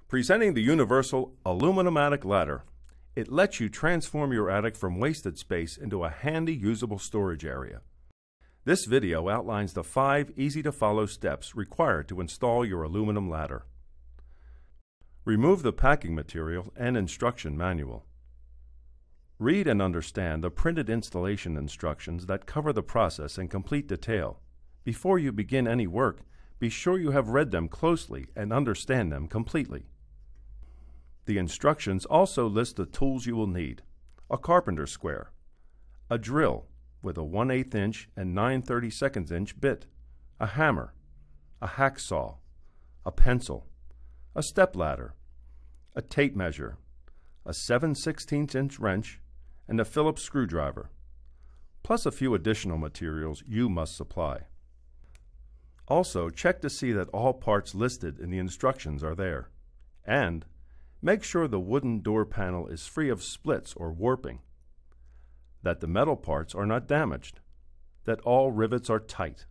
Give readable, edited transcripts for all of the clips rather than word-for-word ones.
Presenting the universal aluminum attic ladder. It lets you transform your attic from wasted space into a handy, usable storage area. This video outlines the 5 easy-to-follow steps required to install your aluminum ladder. Remove the packing material and instruction manual. Read and understand the printed installation instructions that cover the process in complete detail. Before you begin any work, be sure you have read them closely and understand them completely. The instructions also list the tools you will need: a carpenter's square, a drill with a 1/8 inch and 9/32 inch bit, a hammer, a hacksaw, a pencil, a step ladder, a tape measure, a 7/16 inch wrench, and a Phillips screwdriver, plus a few additional materials you must supply. Also, check to see that all parts listed in the instructions are there, and make sure the wooden door panel is free of splits or warping, that the metal parts are not damaged, that all rivets are tight.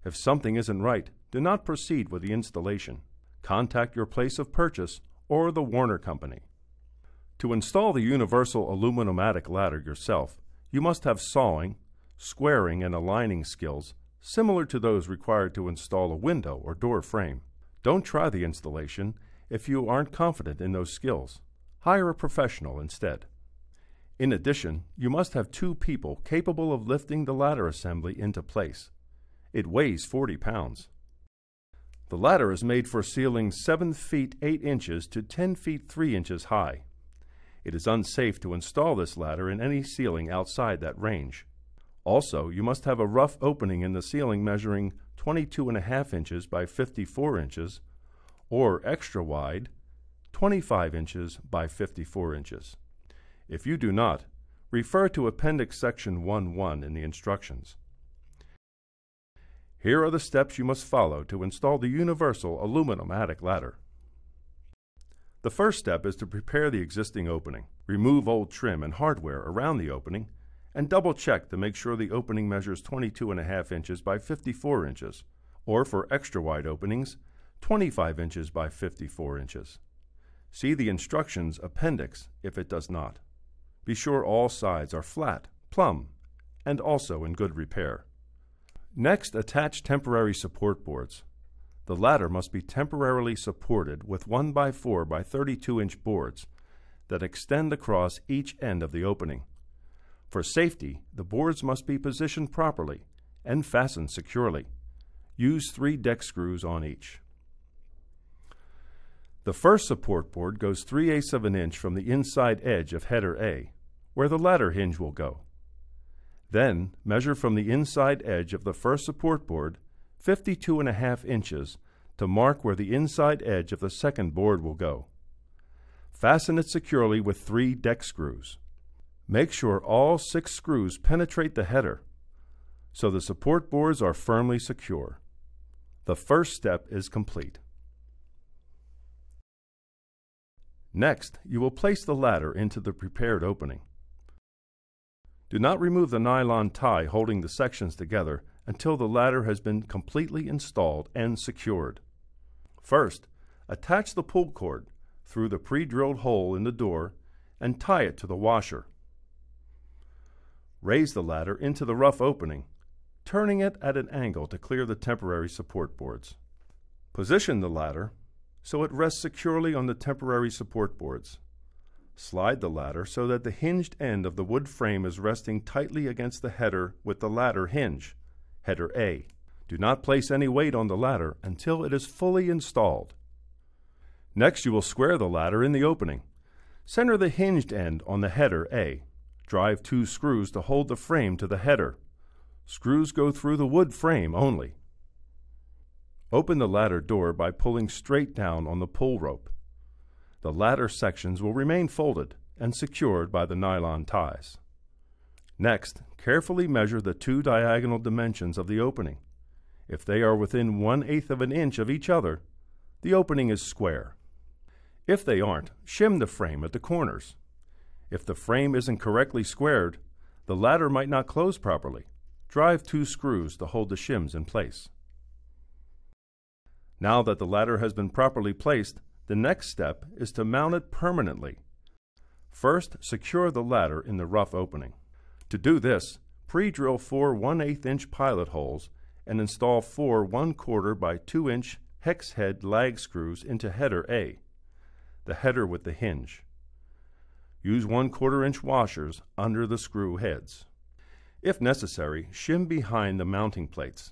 If something isn't right, do not proceed with the installation. Contact your place of purchase or the Werner company. To install the universal aluminum attic ladder yourself, you must have sawing, squaring, and aligning skills similar to those required to install a window or door frame. Don't try the installation if you aren't confident in those skills. Hire a professional instead. In addition, you must have 2 people capable of lifting the ladder assembly into place. It weighs 40 pounds. The ladder is made for ceilings 7 feet 8 inches to 10 feet 3 inches high. It is unsafe to install this ladder in any ceiling outside that range. Also, you must have a rough opening in the ceiling measuring 22.5 inches by 54 inches, or extra wide, 25 inches by 54 inches. If you do not, refer to Appendix Section 1.1 in the instructions. Here are the steps you must follow to install the universal aluminum attic ladder. The first step is to prepare the existing opening. Remove old trim and hardware around the opening and double-check to make sure the opening measures 22.5 inches by 54 inches, or for extra wide openings, 25 inches by 54 inches. See the instructions appendix if it does not. Be sure all sides are flat, plumb, and also in good repair. Next, attach temporary support boards. The ladder must be temporarily supported with 1x4 by 32 inch boards that extend across each end of the opening. For safety, the boards must be positioned properly and fastened securely. Use 3 deck screws on each. The first support board goes 3/8 of an inch from the inside edge of header A, where the ladder hinge will go. Then, measure from the inside edge of the first support board 52.5 inches to mark where the inside edge of the second board will go. Fasten it securely with 3 deck screws. Make sure all 6 screws penetrate the header, so the support boards are firmly secure. The first step is complete. Next, you will place the ladder into the prepared opening. Do not remove the nylon tie holding the sections together until the ladder has been completely installed and secured. First, attach the pull cord through the pre-drilled hole in the door and tie it to the washer. Raise the ladder into the rough opening, turning it at an angle to clear the temporary support boards. Position the ladder so it rests securely on the temporary support boards. Slide the ladder so that the hinged end of the wood frame is resting tightly against the header with the ladder hinge, header A. Do not place any weight on the ladder until it is fully installed. Next, you will square the ladder in the opening. Center the hinged end on the header A. Drive 2 screws to hold the frame to the header. Screws go through the wood frame only. Open the ladder door by pulling straight down on the pull rope. The ladder sections will remain folded and secured by the nylon ties. Next, carefully measure the 2 diagonal dimensions of the opening. If they are within 1/8 of an inch of each other, the opening is square. If they aren't, shim the frame at the corners. If the frame isn't correctly squared, the ladder might not close properly. Drive 2 screws to hold the shims in place. Now that the ladder has been properly placed, The next step is to mount it permanently. First, secure the ladder in the rough opening. To do this, pre-drill 4 1/8-inch pilot holes and install 4 1/4 by 2-inch hex head lag screws into header A, the header with the hinge. Use 1/4-inch washers under the screw heads. If necessary, shim behind the mounting plates.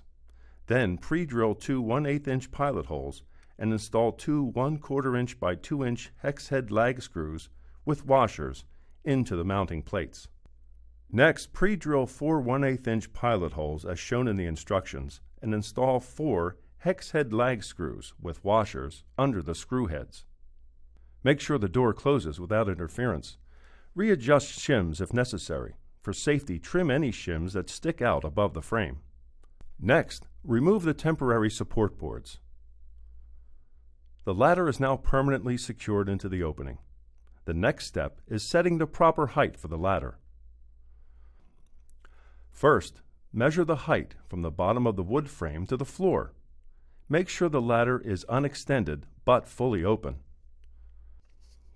Then pre-drill 2 1/8-inch pilot holes and install 2 1/4-inch by 2-inch hex head lag screws with washers into the mounting plates. Next, pre-drill 4 1/8-inch pilot holes as shown in the instructions and install 4 hex head lag screws with washers under the screw heads. Make sure the door closes without interference. Readjust shims if necessary. For safety, trim any shims that stick out above the frame. Next, remove the temporary support boards. The ladder is now permanently secured into the opening. The next step is setting the proper height for the ladder. First, measure the height from the bottom of the wood frame to the floor. Make sure the ladder is unextended but fully open.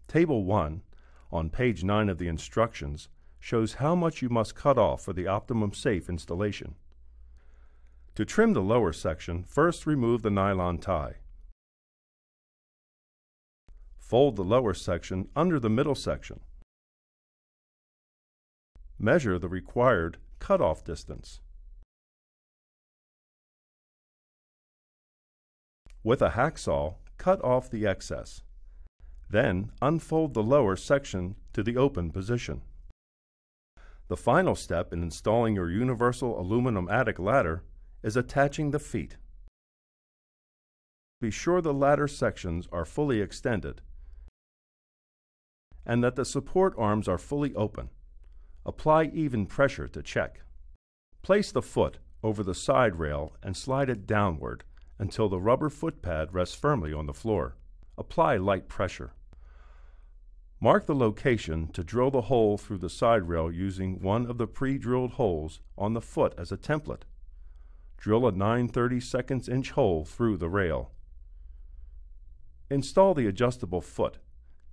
Table 1, on page 9 of the instructions, shows how much you must cut off for the optimum safe installation. To trim the lower section, first remove the nylon tie. Fold the lower section under the middle section. Measure the required cutoff distance. With a hacksaw, cut off the excess. Then unfold the lower section to the open position. The final step in installing your universal aluminum attic ladder is attaching the feet. Be sure the ladder sections are fully extended and that the support arms are fully open. Apply even pressure to check. Place the foot over the side rail and slide it downward until the rubber foot pad rests firmly on the floor. Apply light pressure. Mark the location to drill the hole through the side rail using one of the pre-drilled holes on the foot as a template. Drill a 9/32 inch hole through the rail. Install the adjustable foot.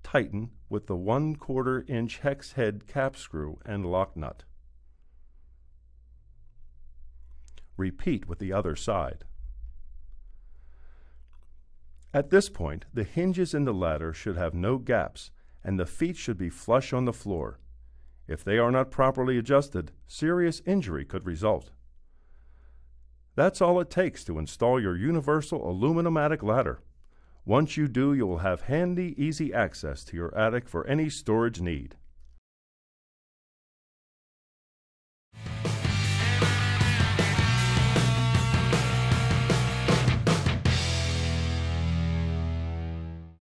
Tighten with the 1/4 inch hex head cap screw and lock nut. Repeat with the other side. At this point, the hinges in the ladder should have no gaps and the feet should be flush on the floor. If they are not properly adjusted, serious injury could result. That's all it takes to install your universal aluminum attic ladder. Once you do, you will have handy, easy access to your attic for any storage need.